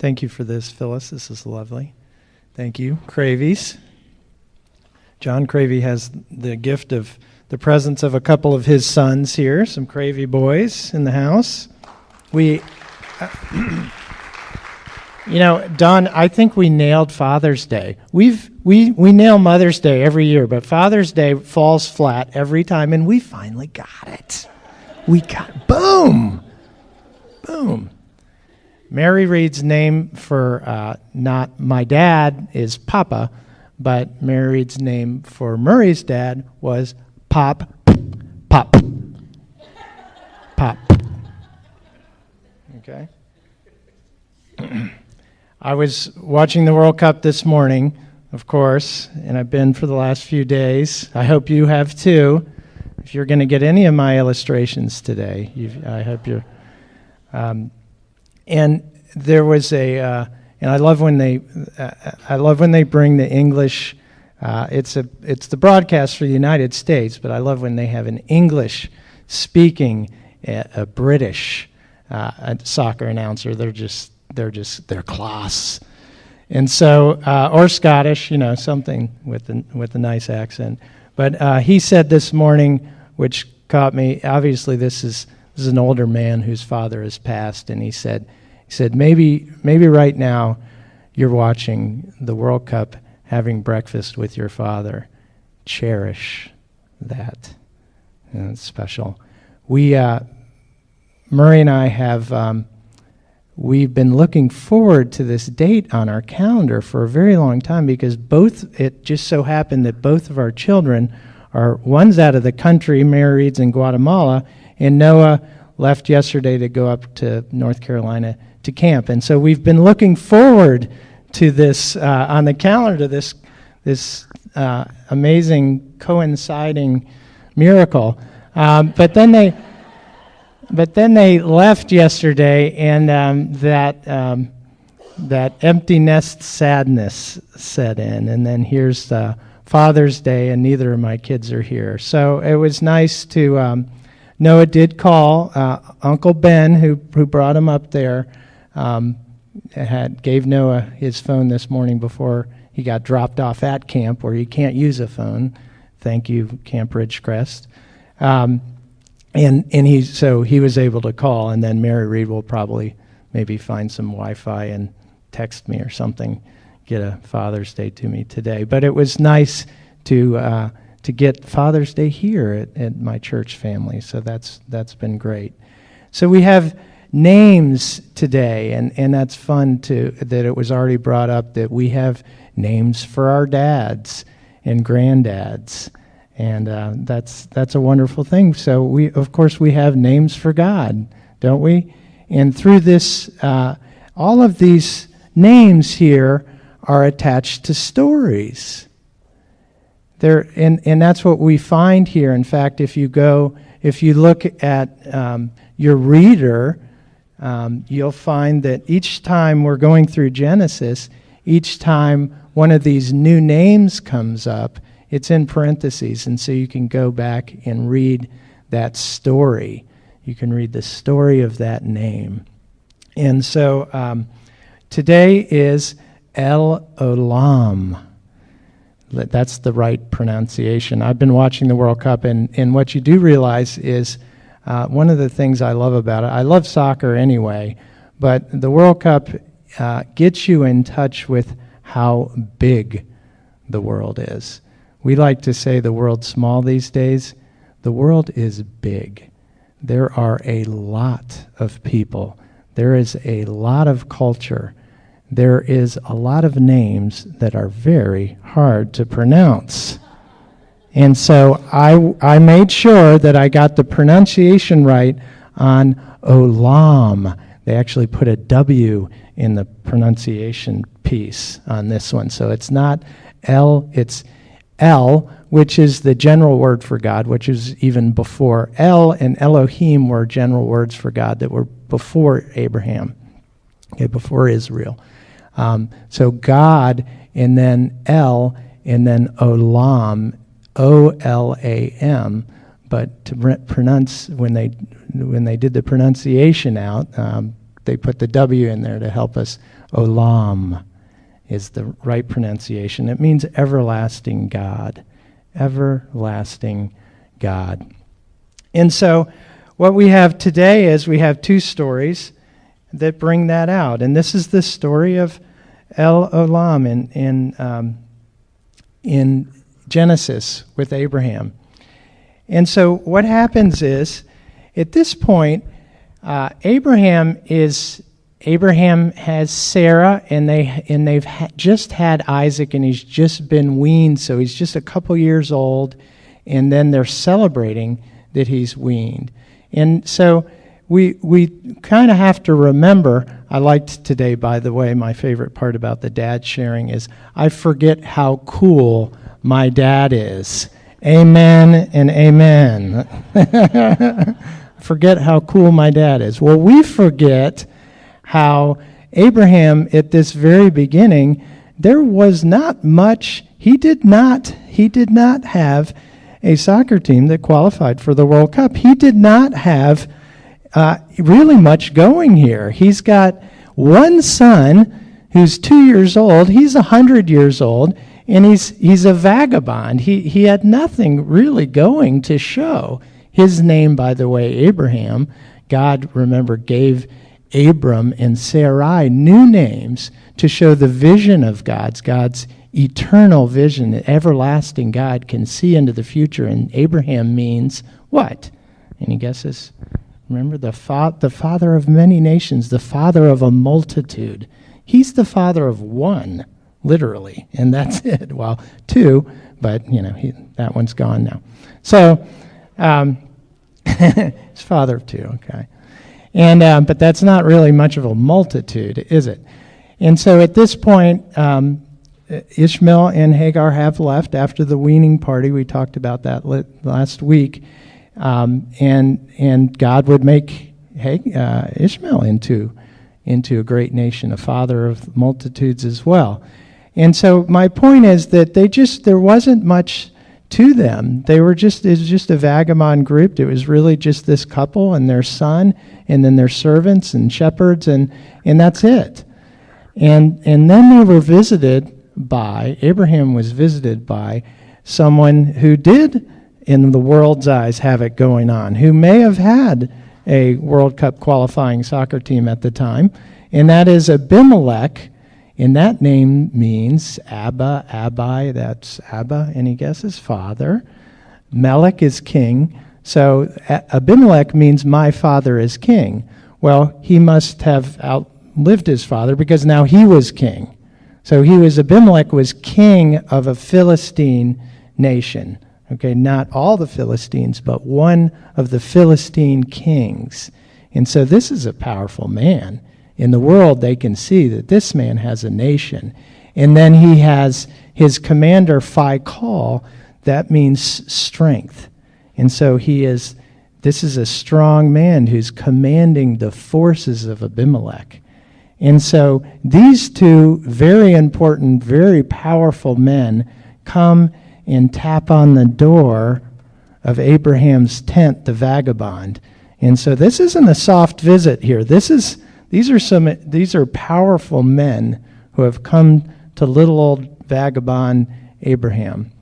Thank you for this, Phyllis. This is lovely. Thank you. Cravies. John Cravey has the gift of the presence of a couple of his sons here, some Cravey boys in the house. Don, I think we nailed Father's Day. We nail Mother's Day every year, but Father's Day falls flat every time, and we finally got it. Boom! Mary Reed's name for not my dad is Papa, but Mary Reed's name for Murray's dad was Pop. Okay? I was watching the World Cup this morning, of course, and I've been for the last few days. I hope you have too. If you're going to get any of my illustrations today, I hope you're... And there was and I love when they bring the English. It's the broadcast for the United States, but I love when they have an English speaking a British soccer announcer. They're class, and so or Scottish, something with a nice accent. But he said this morning, which caught me. Obviously, this is an older man whose father has passed, and he said maybe right now you're watching the World Cup, having breakfast with your father. Cherish that. And it's special. Murray and I have we've been looking forward to this date on our calendar for a very long time because it just so happened that both of our children one's out of the country, Mary Reed's in Guatemala, and Noah left yesterday to go up to North Carolina to camp. And so we've been looking forward to this on the calendar, this amazing coinciding miracle. But then they left yesterday, and that empty nest sadness set in. And then here's Father's Day, and neither of my kids are here. So it was nice to. Noah did call Uncle Ben, who brought him up there. Gave Noah his phone this morning before he got dropped off at camp, where you can't use a phone. Thank you, Camp Ridgecrest. And he was able to call, and then Mary Reed will probably maybe find some Wi-Fi and text me or something, get a Father's Day to me today. But it was nice to get Father's Day here at my church family, so that's been great. So we have names today, and that's fun that it was already brought up that we have names for our dads and granddads, and that's a wonderful thing. So we have names for God, don't we? And through this, all of these names here are attached to stories. And that's what we find here. In fact, if you look at your reader, you'll find that each time we're going through Genesis, each time one of these new names comes up, it's in parentheses, and so you can go back and read that story. You can read the story of that name. And so today is El Olam. That's the right pronunciation. I've been watching the World Cup, and what you do realize is one of the things I love about it, I love soccer anyway, but the World Cup gets you in touch with how big the world is. We like to say the world's small these days. The world is big. There are a lot of people. There is a lot of culture. There is a lot of names that are very hard to pronounce. And so I made sure that I got the pronunciation right on Olam. They actually put a W in the pronunciation piece on this one. So it's not L, it's El, which is the general word for God, which is even before. El and Elohim were general words for God that were before Abraham, before Israel. So God, and then El, and then Olam, O-L-A-M. But to pronounce, when they did the pronunciation out, they put the W in there to help us. Olam is the right pronunciation. It means everlasting God. Everlasting God. And so what we have today is we have two stories that bring that out. And this is the story of El Olam in Genesis with Abraham. And so what happens is, at this point, Abraham has Sarah, and they've just had Isaac, and he's just been weaned, so he's just a couple years old, and then they're celebrating that he's weaned. And so we kind of have to remember, I liked today, by the way, my favorite part about the dad sharing is, I forget how cool my dad is. Amen and amen. Forget how cool my dad is. Well, we forget how Abraham, at this very beginning, there was not much. He did not have a soccer team that qualified for the World Cup. He did not have really much going here. He's got one son who's 2 years old. He's 100 years old, and he's a vagabond. He had nothing really going to show. His name, by the way, Abraham, God, remember, gave Abram and Sarai new names to show the vision of God's eternal vision. The everlasting God can see into the future. And Abraham means what? Any guesses? Remember, the father of many nations, the father of a multitude. He's the father of one, literally, and that's it. Well, two, but that one's gone now. So, he's father of two. Okay, and but that's not really much of a multitude, is it? And so at this point, Ishmael and Hagar have left after the weaning party. We talked about that last week. And God would make Ishmael into a great nation, a father of multitudes as well. And so my point is that there wasn't much to them. It was just a vagabond group. It was really just this couple and their son, and then their servants and shepherds, and that's it. And then they were Abraham was visited by someone who did, in the world's eyes, have it going on, who may have had a World Cup qualifying soccer team at the time, and that is Abimelech, and that name means Abba, Abi, that's Abba, any guesses? Father. Melech is king, so Abimelech means my father is king. Well, he must have outlived his father because now he was king. So Abimelech was king of a Philistine nation. Okay, not all the Philistines, but one of the Philistine kings. And so this is a powerful man. In the world, they can see that this man has a nation. And then he has his commander, Phicol, that means strength. And so this is a strong man who's commanding the forces of Abimelech. And so these two very important, very powerful men come and tap on the door of Abraham's tent, the vagabond. And so this isn't a soft visit here. These are powerful men who have come to little old vagabond Abraham.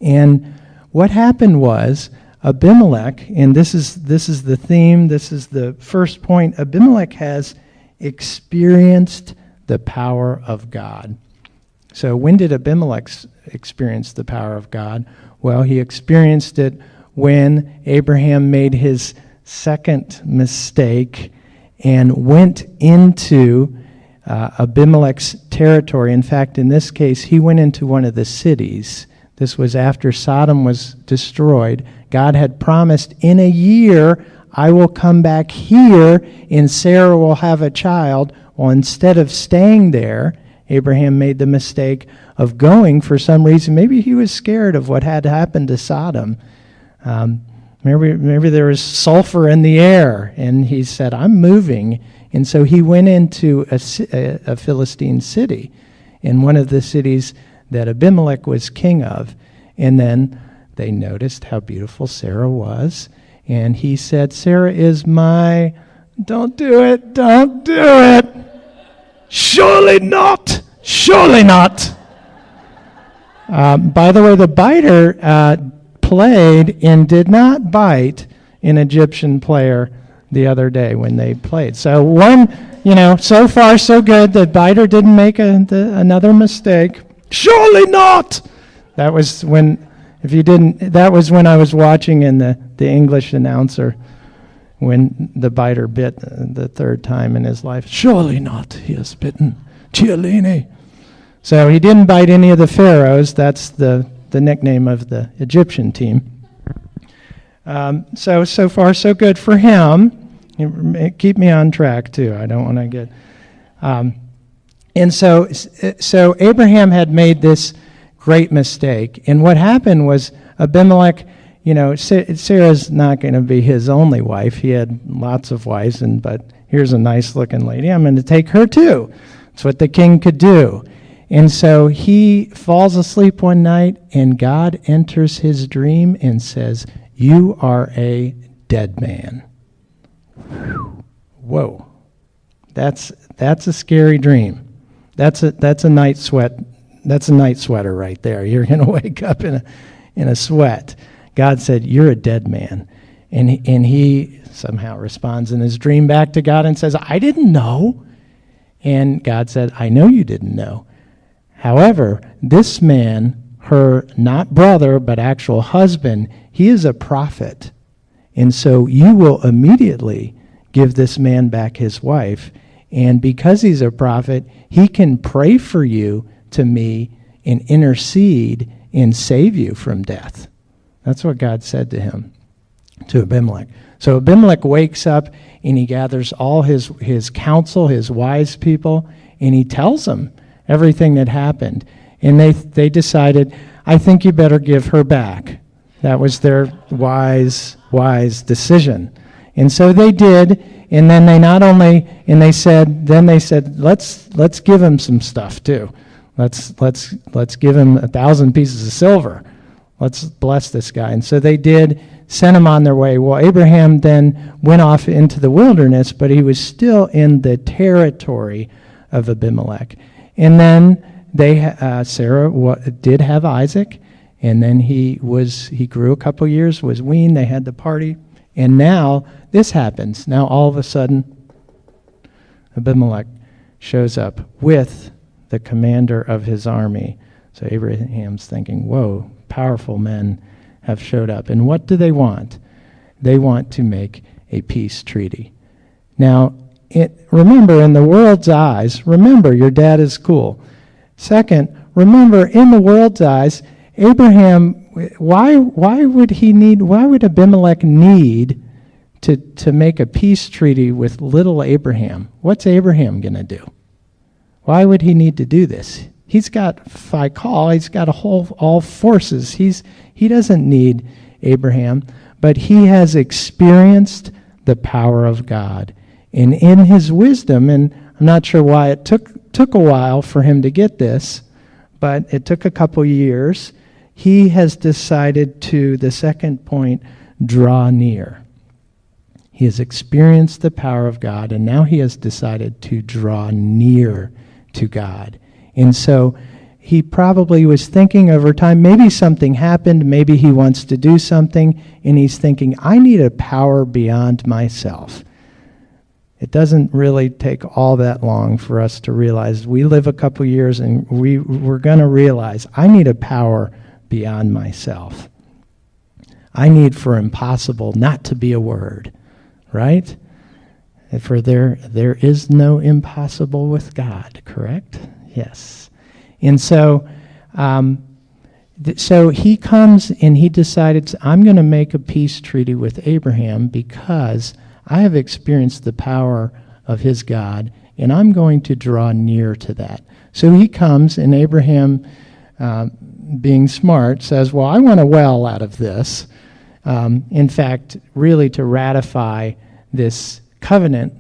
And what happened was Abimelech, and this is the theme, this is the first point, Abimelech has experienced the power of God. So when did Abimelech experience the power of God? Well, he experienced it when Abraham made his second mistake and went into Abimelech's territory. In fact, in this case, he went into one of the cities. This was after Sodom was destroyed. God had promised, in a year, I will come back here and Sarah will have a child. Well, instead of staying there, Abraham made the mistake of going for some reason. Maybe he was scared of what had happened to Sodom. Maybe there was sulfur in the air, and he said, I'm moving. And so he went into a Philistine city, in one of the cities that Abimelech was king of. And then they noticed how beautiful Sarah was. And he said, Sarah is my Don't do it. Don't do it. Surely not. Surely not. By the way, the biter played and did not bite an Egyptian player the other day when they played. So so far so good. The biter didn't make another mistake. Surely not. That was when I was watching in the English announcer when the biter bit the third time in his life. Surely not. He has bitten Cialini. So he didn't bite any of the pharaohs. That's the nickname of the Egyptian team. So far so good for him. Keep me on track too. I don't want to get. And so Abraham had made this great mistake, and what happened was Abimelech. Sarah's not going to be his only wife. He had lots of wives, but here's a nice looking lady. I'm going to take her too. That's what the king could do. And so he falls asleep one night, and God enters his dream and says, "You are a dead man." Whoa, that's a scary dream. That's a night sweat. That's a night sweater right there. You're going to wake up in a sweat. God said, "You're a dead man," and he somehow responds in his dream back to God and says, "I didn't know." And God said, "I know you didn't know. However, this man, her not brother but actual husband, he is a prophet, and so you will immediately give this man back his wife. And because he's a prophet, he can pray for you to me and intercede and save you from death." That's what God said to him, to Abimelech. So Abimelech wakes up and he gathers all his counsel, his wise people, and he tells them everything that happened. And they decided, "I think you better give her back." That was their wise decision. And so they did, and then they said, let's give him some stuff too. Let's give him 1,000 pieces of silver. Let's bless this guy. And so they did, sent him on their way. Well, Abraham then went off into the wilderness, but he was still in the territory of Abimelech. And then Sarah did have Isaac, and then he grew a couple years, was weaned, they had the party, and now this happens. Now all of a sudden, Abimelech shows up with the commander of his army. So Abraham's thinking, whoa, powerful men have showed up. And what do they want? They want to make a peace treaty. Now, remember, in the world's eyes, your dad is cool. Second, remember, in the world's eyes, Abraham, why would Abimelech need to make a peace treaty with little Abraham? What's Abraham going to do? Why would he need to do this? He's got Phicol, he's got all forces. He doesn't need Abraham, but he has experienced the power of God. And in his wisdom, and I'm not sure why it took a while for him to get this, but it took a couple years, he has decided to, the second point, draw near. He has experienced the power of God, and now he has decided to draw near to God. And so he probably was thinking over time, maybe something happened, maybe he wants to do something, and he's thinking, I need a power beyond myself. It doesn't really take all that long for us to realize. We live a couple years and we're going to realize, I need a power beyond myself. I need for impossible not to be a word, right? For there is no impossible with God, correct? Yes. And so so he comes and he decided, I'm going to make a peace treaty with Abraham because I have experienced the power of his God, and I'm going to draw near to that. So he comes, and Abraham, being smart, says, well, I want a well out of this. In fact, really to ratify this covenant,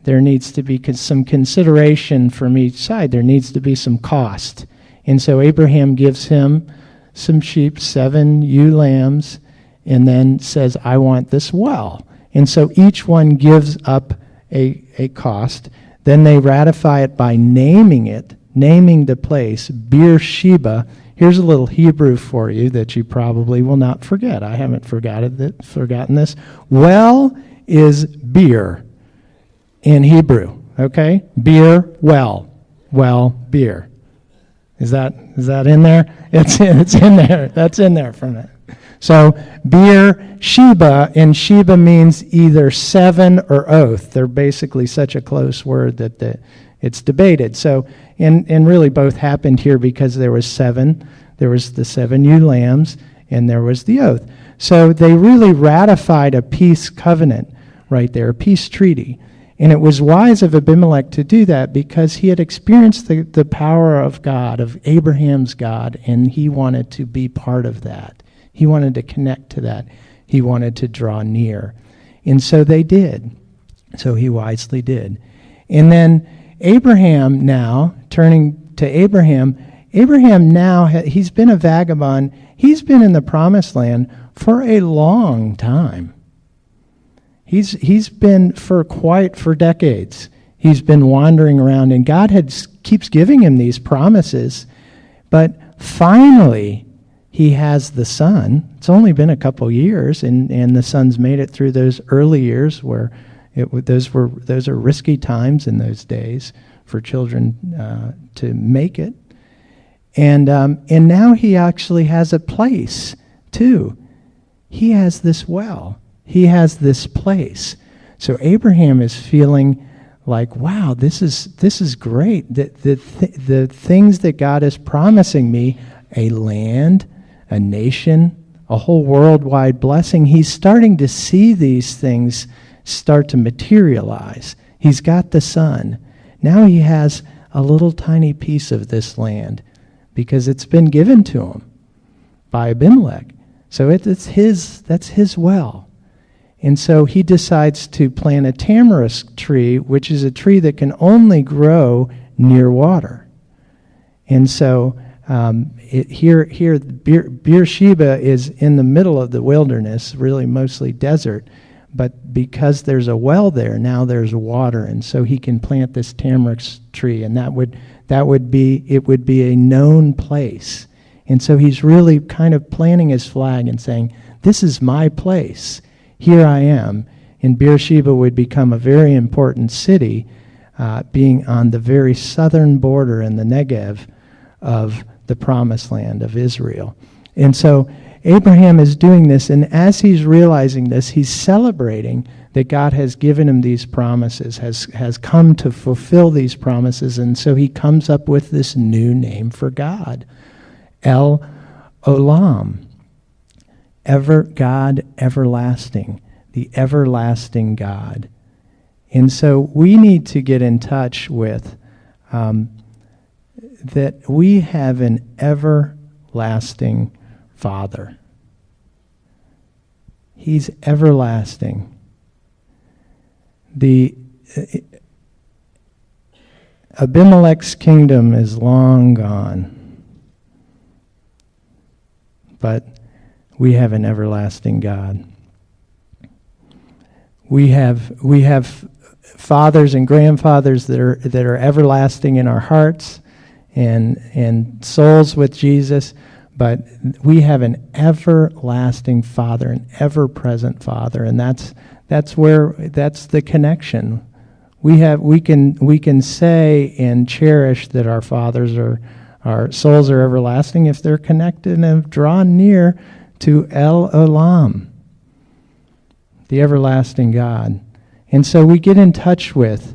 there needs to be some consideration from each side. There needs to be some cost. And so Abraham gives him some sheep, 7 ewe lambs, and then says, I want this well. And so each one gives up a cost. Then they ratify it by naming the place, Beersheba. Here's a little Hebrew for you that you probably will not forget. I haven't forgotten this. Well is beer in Hebrew, okay? Beer, well, beer. Is that in there? It's in there. That's in there from it. So beer, Sheba, and Sheba means either seven or oath. They're basically such a close word that it's debated. So, and really both happened here because there was seven. There was the 7 ewe lambs, and there was the oath. So they really ratified a peace covenant right there, a peace treaty. And it was wise of Abimelech to do that because he had experienced the power of God, of Abraham's God, and he wanted to be part of that. He wanted to connect to that. He wanted to draw near. And so they did. So he wisely did. And then Abraham now, turning to Abraham now, he's been a vagabond. He's been in the promised land for a long time. He's been for decades. He's been wandering around, and God keeps giving him these promises. But finally, he has the son. It's only been a couple years, and the son's made it through those early years where those are risky times in those days for children to make it. And now he actually has a place too. He has this well. He has this place. So Abraham is feeling like, wow, this is great. The things that God is promising me, a land, a nation, a whole worldwide blessing, he's starting to see these things start to materialize. He's got the son. Now he has a little tiny piece of this land because it's been given to him by Abimelech. So that's his well. And so he decides to plant a tamarisk tree, which is a tree that can only grow near water. And so here Beersheba is in the middle of the wilderness, really mostly desert. But because there's a well there, now there's water, and so he can plant this tamarisk tree, and it would be a known place. And so he's really kind of planting his flag and saying, "This is my place. Here I am." And Beersheba would become a very important city, being on the very southern border in the Negev of the Promised Land of Israel. And so Abraham is doing this, and as he's realizing this, he's celebrating that God has given him these promises, has come to fulfill these promises, and so he comes up with this new name for God, El Olam, God everlasting, the everlasting God. And so we need to get in touch with that we have an everlasting Father. He's everlasting. Abimelech's kingdom is long gone. But we have an everlasting God. We have fathers and grandfathers that are everlasting in our hearts and souls with Jesus. But we have an everlasting Father, an ever-present Father, and that's the connection. We can say and cherish that our our souls are everlasting if they're connected and have drawn near to El Olam, the everlasting God. And so we get in touch with,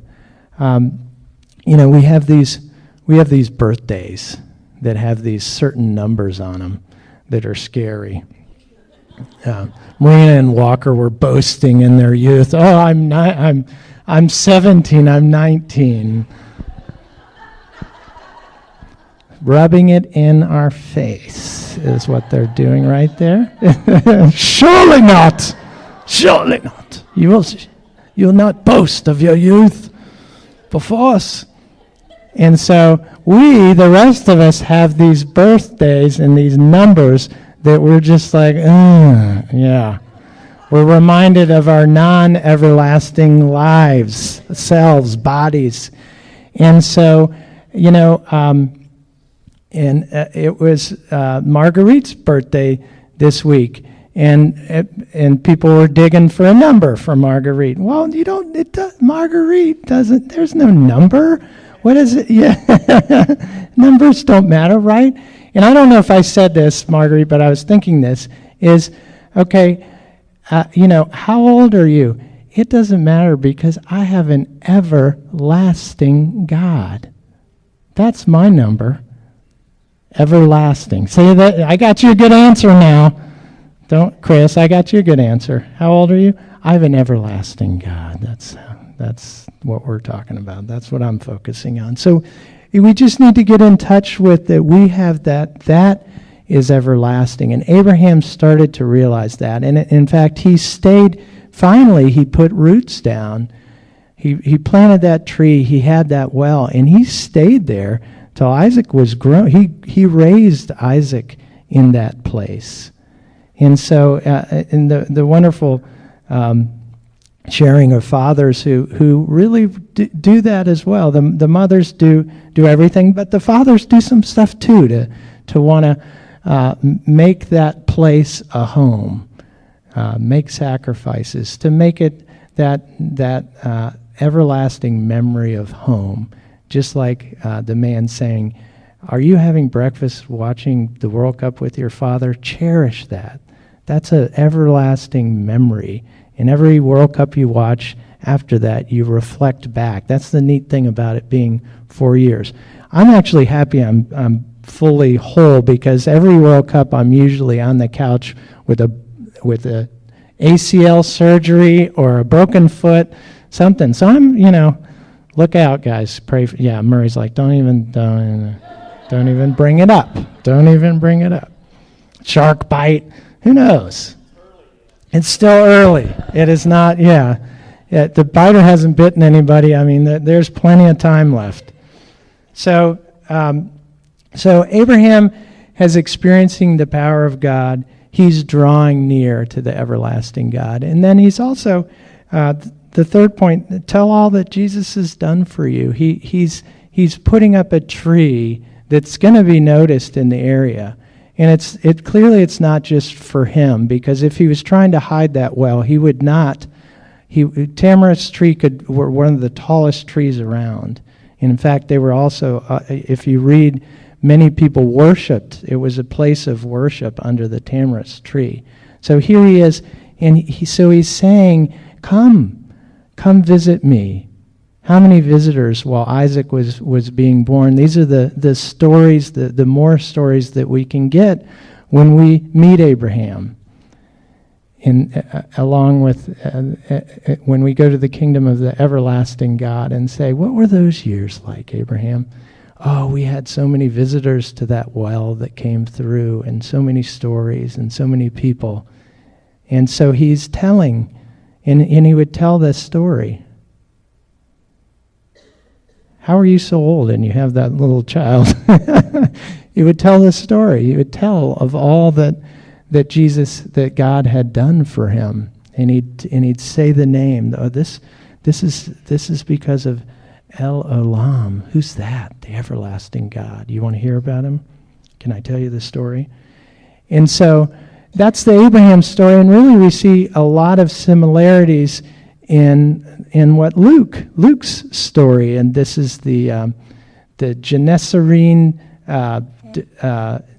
we have these birthdays that have these certain numbers on them that are scary. Marina and Walker were boasting in their youth. Oh, I'm 17. I'm 19. Rubbing it in our face is what they're doing right there. Surely not. Surely not. You'll not boast of your youth before us. And so we, the rest of us, have these birthdays and these numbers that we're just like, yeah. We're reminded of our non-everlasting lives, selves, bodies. And so, and it was Marguerite's birthday this week, and people were digging for a number for Marguerite. Well, Marguerite doesn't, there's no number. What is it? Yeah, numbers don't matter, right? And I don't know if I said this, Marguerite, but I was thinking this, is, okay, how old are you? It doesn't matter because I have an everlasting God. That's my number. Everlasting. Say that. I got you a good answer now. Don't, Chris, I got you a good answer. How old are you? I have an everlasting God. That's what we're talking about. That's what I'm focusing on. So we just need to get in touch with that. We have that is everlasting. And Abraham started to realize that. And in fact, he stayed, finally, he put roots down. He planted that tree. He had that well. And he stayed there till Isaac was grown. He raised Isaac in that place. And so in the wonderful sharing of fathers who really do that as well. The mothers do everything, but the fathers do some stuff too to want to make that place a home, make sacrifices, to make it that everlasting memory of home. Just like the man saying, are you having breakfast watching the World Cup with your father? Cherish that. That's an everlasting memory. In every World Cup you watch, after that, you reflect back. That's the neat thing about it being 4 years. I'm actually happy I'm fully whole, because every World Cup I'm usually on the couch with a ACL surgery or a broken foot, something. So I'm, look out, guys. Pray for, Murray's like, don't even bring it up. Don't even bring it up. Shark bite. Who knows? It's still early. It is not, the biter hasn't bitten anybody. I mean, there's plenty of time left. So Abraham has experiencing the power of God. He's drawing near to the everlasting God. And then he's also, the third point, tell all that Jesus has done for you. He's putting up a tree that's going to be noticed in the area. And clearly it's not just for him, because if he was trying to hide that well, he would not. Tamarisk tree were one of the tallest trees around. And in fact, they were also, if you read, many people worshipped. It was a place of worship under the tamarisk tree. So here he is, and he's saying, come visit me. How many visitors while Isaac was being born? These are the stories, the more stories that we can get when we meet Abraham. Along with when we go to the kingdom of the everlasting God and say, what were those years like, Abraham? Oh, we had so many visitors to that well that came through, and so many stories and so many people. And so he's telling, and he would tell this story. How are you so old and you have that little child? He would tell the story. He would tell of all that God had done for him, and he'd say the name. Oh, this is because of El Olam. Who's that? The everlasting God. You want to hear about him? Can I tell you the story? And so that's the Abraham story, and really we see a lot of similarities in what Luke's story, and this is the Gennesarene,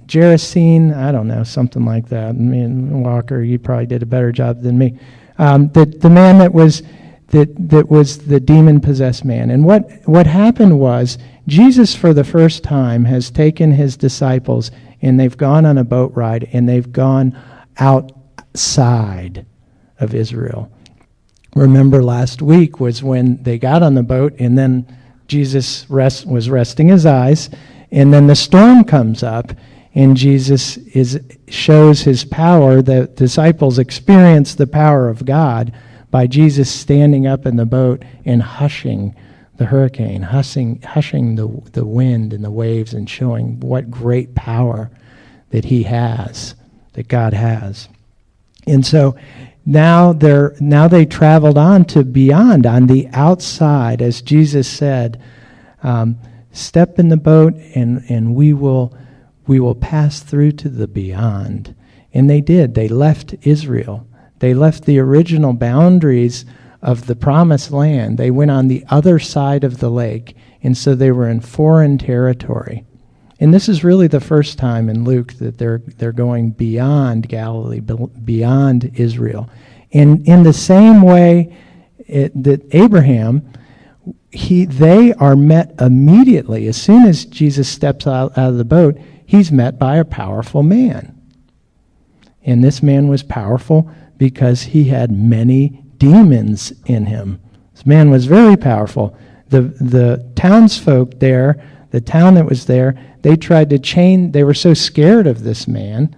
Gerasene, I don't know, something like that. I mean, Walker, you probably did a better job than me. The man that was the demon-possessed man. And what happened was, Jesus for the first time has taken his disciples, and they've gone on a boat ride, and they've gone outside of Israel. Remember last week was when they got on the boat, and then Jesus was resting his eyes, and then the storm comes up, and Jesus shows his power. The disciples experience the power of God by Jesus standing up in the boat and hushing the hurricane, hushing the wind and the waves, and showing what great power that he has, that God has. And so now they traveled on to beyond, on the outside, as Jesus said, step in the boat and we will pass through to the beyond. And they did. They left Israel. They left the original boundaries of the promised land. They went on the other side of the lake, and so they were in foreign territory. And this is really the first time in Luke that they're going beyond Galilee, beyond Israel. And in the same way that Abraham, they are met immediately. As soon as Jesus steps out of the boat, he's met by a powerful man. And this man was powerful because he had many demons in him. This man was very powerful. The townsfolk there, the town that was there, they tried to chain, they were so scared of this man.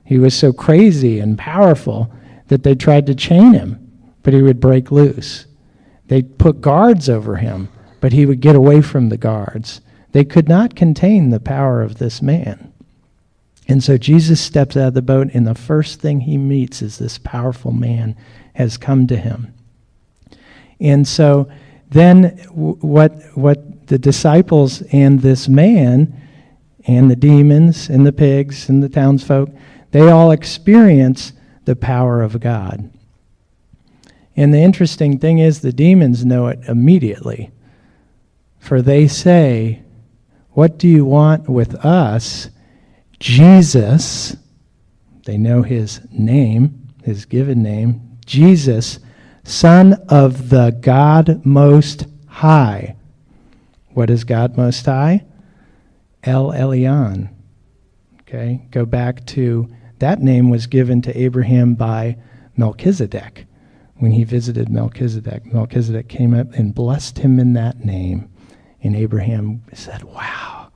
He was so crazy and powerful that they tried to chain him, but he would break loose. They put guards over him, but he would get away from the guards. They could not contain the power of this man. And so Jesus steps out of the boat, and the first thing he meets is this powerful man has come to him. And so then what the disciples and this man and the demons and the pigs and the townsfolk, they all experience the power of God. And the interesting thing is the demons know it immediately. For they say, "What do you want with us, Jesus?" They know his name, his given name, Jesus, Son of the God Most High. What is God Most High? El Elyon. Okay, go back to, that name was given to Abraham by Melchizedek. When he visited Melchizedek, Melchizedek came up and blessed him in that name. And Abraham said, "Wow,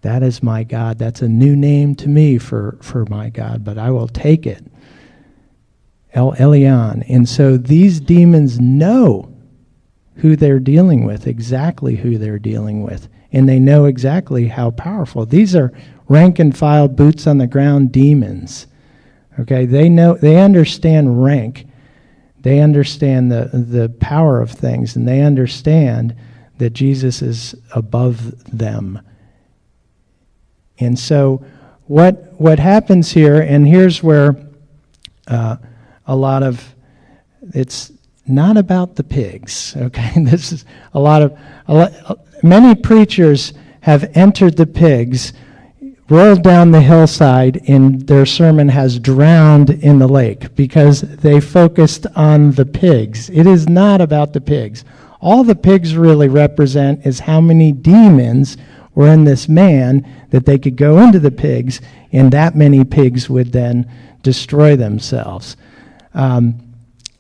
that is my God. That's a new name to me for my God, but I will take it." El Elyon. And so these demons know who they're dealing with, exactly who they're dealing with. And they know exactly how powerful. These are rank and file, boots on the ground demons. Okay, they understand rank. They understand the power of things, and they understand that Jesus is above them. And so what happens here, and here's where a lot of, it's not about the pigs, okay? This is many preachers have entered the pigs, rolled down the hillside, and their sermon has drowned in the lake because they focused on the pigs. It is not about the pigs. All the pigs really represent is how many demons were in this man that they could go into the pigs, and that many pigs would then destroy themselves.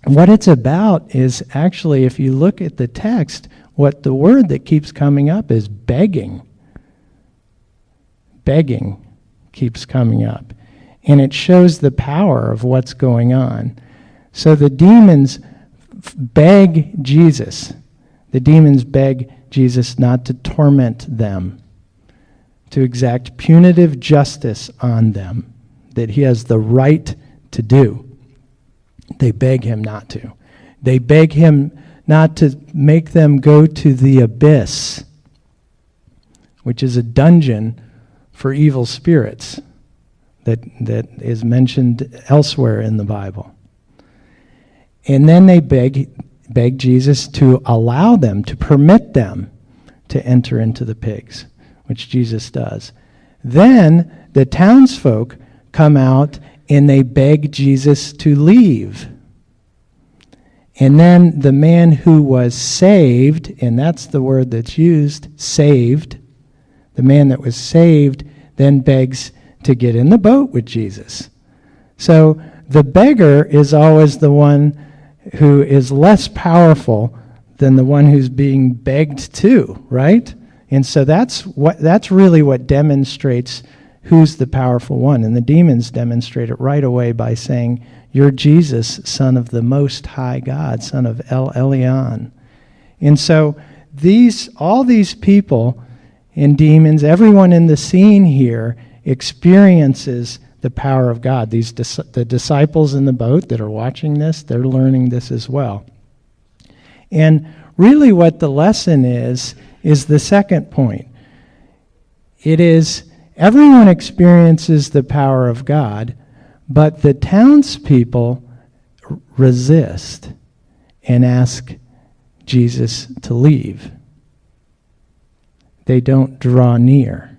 What it's about is actually, if you look at the text, what the word that keeps coming up is begging. Begging keeps coming up. And it shows the power of what's going on. So the demons beg Jesus. The demons beg Jesus not to torment them, to exact punitive justice on them, that he has the right to do. They beg him not to. They beg him not to make them go to the abyss, which is a dungeon for evil spirits that is mentioned elsewhere in the Bible. And then they beg Jesus to allow them, to permit them to enter into the pigs, which Jesus does. Then the townsfolk come out and they beg Jesus to leave. And then the man who was saved, and that's the word that's used, saved, the man that was saved then begs to get in the boat with Jesus. So the beggar is always the one who is less powerful than the one who's being begged to, right? And so that's really what demonstrates who's the powerful one. And the demons demonstrate it right away by saying, "You're Jesus, Son of the Most High God, Son of El Elyon." And so all these people and demons, everyone in the scene here experiences the power of God. The disciples in the boat that are watching this, they're learning this as well. And really what the lesson is the second point. It is everyone experiences the power of God, but the townspeople resist and ask Jesus to leave. They don't draw near.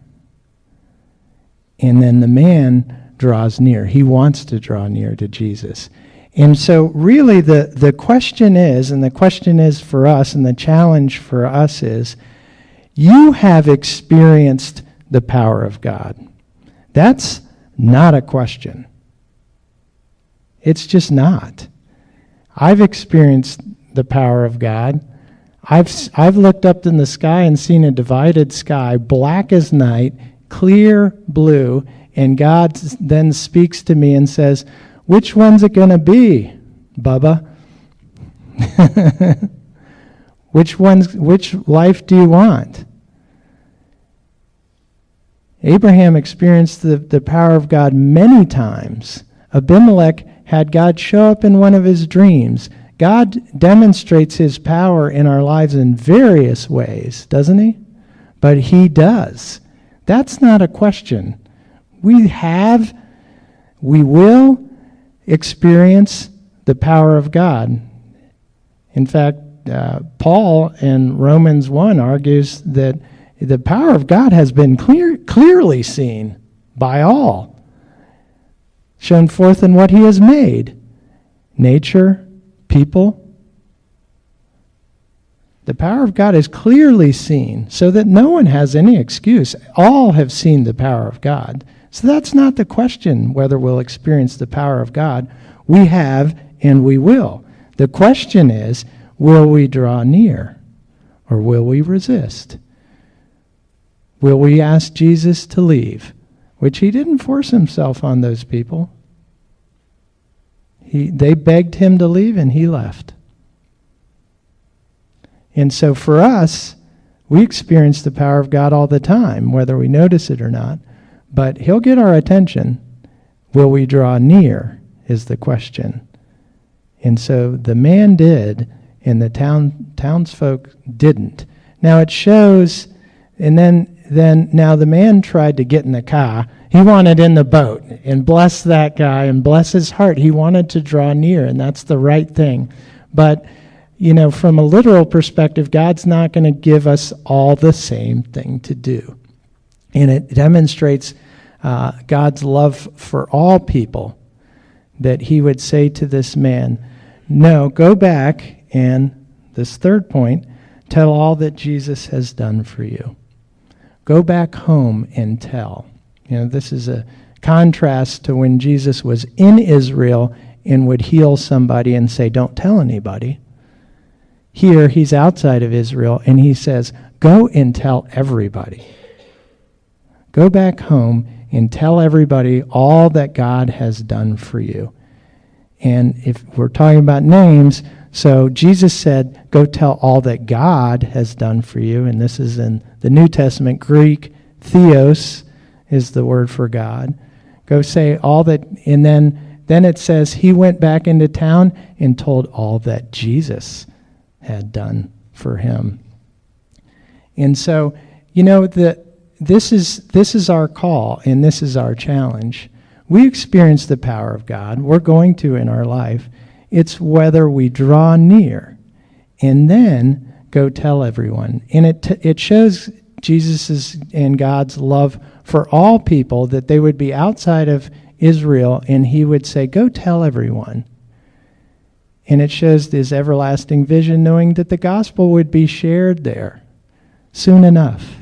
And then the man draws near. He wants to draw near to Jesus. And so really the question is, and the question is for us, and the challenge for us is, you have experienced the power of God. That's not a question. It's just not. I've experienced the power of God. I've looked up in the sky and seen a divided sky, black as night, clear blue, and God then speaks to me and says, "Which one's it going to be, Bubba? Which life do you want?" Abraham experienced the power of God many times. Abimelech had God show up in one of his dreams. God demonstrates his power in our lives in various ways, doesn't he? But he does. That's not a question. We will experience the power of God. In fact, Paul in Romans 1 argues that the power of God has been clearly seen by all, shown forth in what he has made. Nature, people. The power of God is clearly seen so that no one has any excuse. All have seen the power of God. So that's not the question whether we'll experience the power of God. We have and we will. The question is, will we draw near or will we resist? Will we ask Jesus to leave? Which he didn't force himself on those people. They begged him to leave and he left. And so for us, we experience the power of God all the time, whether we notice it or not. But he'll get our attention. Will we draw near is the question. And so the man did, and the townsfolk didn't. Now it shows, and then now the man tried to get in the car. He wanted in the boat and bless that guy and bless his heart. He wanted to draw near, and that's the right thing. But, from a literal perspective, God's not going to give us all the same thing to do. And it demonstrates God's love for all people, that he would say to this man, no, go back, and this third point, tell all that Jesus has done for you. Go back home and tell. This is a contrast to when Jesus was in Israel and would heal somebody and say, don't tell anybody. Here, he's outside of Israel, and he says, go and tell everybody. Go back home and tell everybody all that God has done for you. And if we're talking about names, so Jesus said, go tell all that God has done for you, and this is in the New Testament. Greek, theos is the word for God. Go say all that, and then it says he went back into town and told all that Jesus had done for him. And so, this is our call, and this is our challenge. We experience the power of God. We're going to in our life. It's whether we draw near and then go tell everyone. And it shows Jesus' and God's love for all people, that they would be outside of Israel, and he would say, go tell everyone. And it shows his everlasting vision, knowing that the gospel would be shared there soon enough.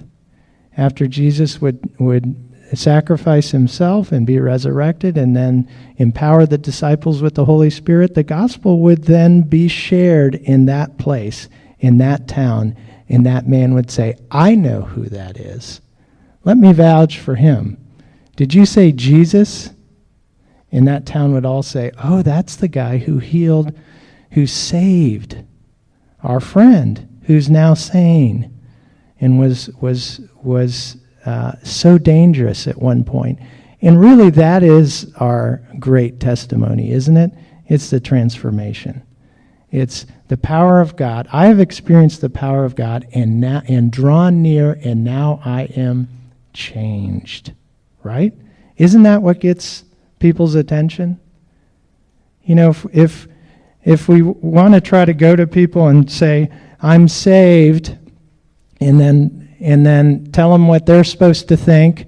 After Jesus would sacrifice himself and be resurrected and then empower the disciples with the Holy Spirit, the gospel would then be shared in that place, in that town, and that man would say, I know who that is. Let me vouch for him. Did you say Jesus? And that town would all say, oh, that's the guy who healed, who saved our friend, who's now sane and was so dangerous at one point. And really, that is our great testimony, isn't it? It's the transformation. It's the power of God. I have experienced the power of God and drawn near, and now I am changed. Right? Isn't that what gets people's attention? You know, if we want to try to go to people and say, I'm saved, and then tell them what they're supposed to think,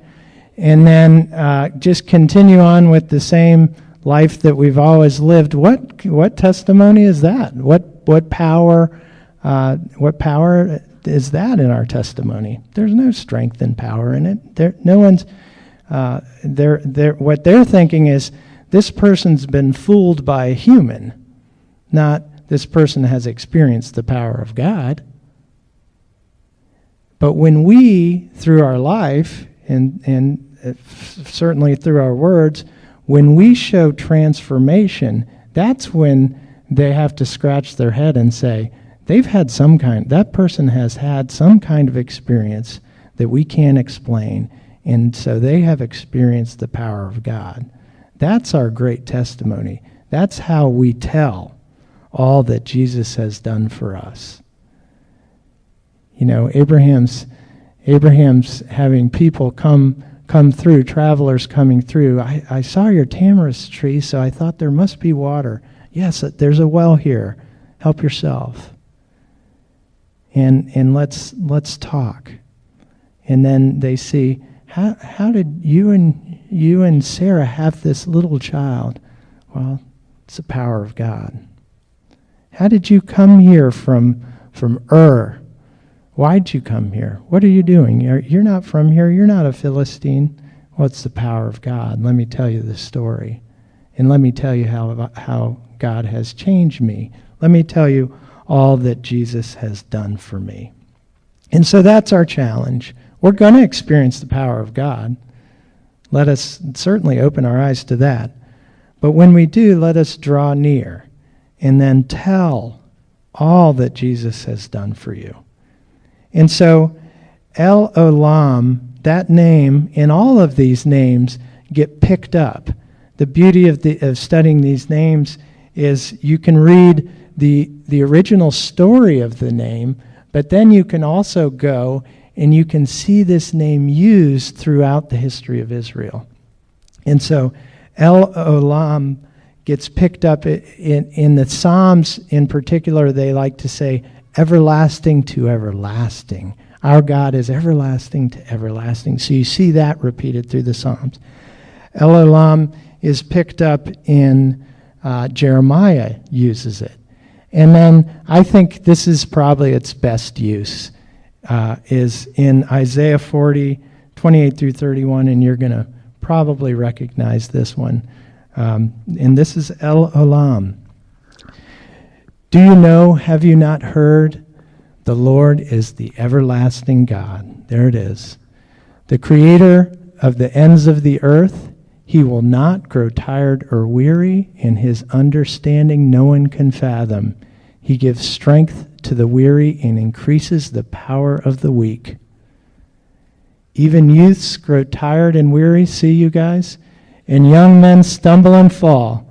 and then just continue on with the same life that we've always lived, what testimony is that? What power is that in our testimony? There's no strength and power in it. No one's what they're thinking is, this person's been fooled by a human, not this person has experienced the power of God. But when we, through our life, and certainly through our words, when we show transformation, that's when they have to scratch their head and say, that person has had some kind of experience that we can't explain, and so they have experienced the power of God. That's our great testimony. That's how we tell all that Jesus has done for us. You know, Abraham's having people come through, travelers coming through. I saw your tamarisk tree, so I thought there must be water. Yes, there's a well here. Help yourself. And let's talk. And then they see, how did you and Sarah have this little child? Well, it's the power of God. How did you come here from Ur? Why'd you come here? What are you doing? You're not from here. You're not a Philistine. Well, it's the power of God. Let me tell you the story. And let me tell you how God has changed me. Let me tell you all that Jesus has done for me. And so that's our challenge. We're going to experience the power of God. Let us certainly open our eyes to that. But when we do, let us draw near and then tell all that Jesus has done for you. And so, El Olam, that name, and all of these names get picked up. The beauty of studying these names is you can read the original story of the name, but then you can also go and you can see this name used throughout the history of Israel. And so, El Olam gets picked up in the Psalms in particular. They like to say, everlasting to everlasting. Our God is everlasting to everlasting. So you see that repeated through the Psalms. El Olam is picked up in Jeremiah uses it. And then I think this is probably its best use, is in Isaiah 40, 28 through 31, and you're going to probably recognize this one. And this is El Olam. Do you know, have you not heard? The Lord is the everlasting God. There it is. The creator of the ends of the earth. He will not grow tired or weary, and his understanding no one can fathom. He gives strength to the weary and increases the power of the weak. Even youths grow tired and weary, see you guys? And young men stumble and fall.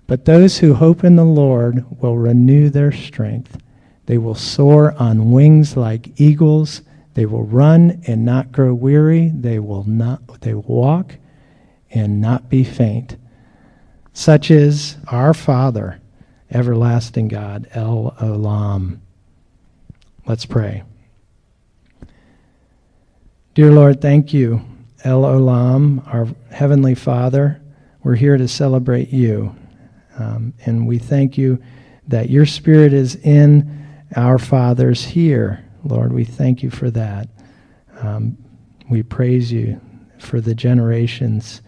But those who hope in the Lord will renew their strength. They will soar on wings like eagles. They will run and not grow weary. They will walk and not be faint. Such is our Father, everlasting God, El Olam. Let's pray. Dear Lord, thank you, El Olam, our Heavenly Father. We're here to celebrate you. And we thank you that your Spirit is in our fathers here. Lord, we thank you for that. We praise you for the generations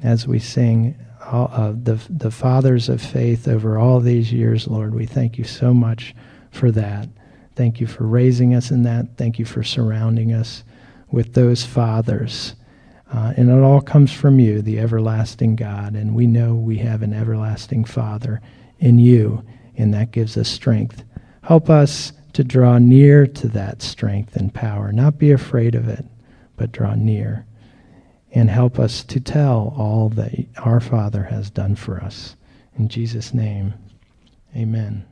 as we sing the fathers of faith over all these years, Lord. We thank you so much for that. Thank you for raising us in that. Thank you for surrounding us with those fathers. And it all comes from you, the everlasting God. And we know we have an everlasting Father in you, and that gives us strength. Help us to draw near to that strength and power. Not be afraid of it, but draw near. and help us to tell all that our Father has done for us. In Jesus' name, amen.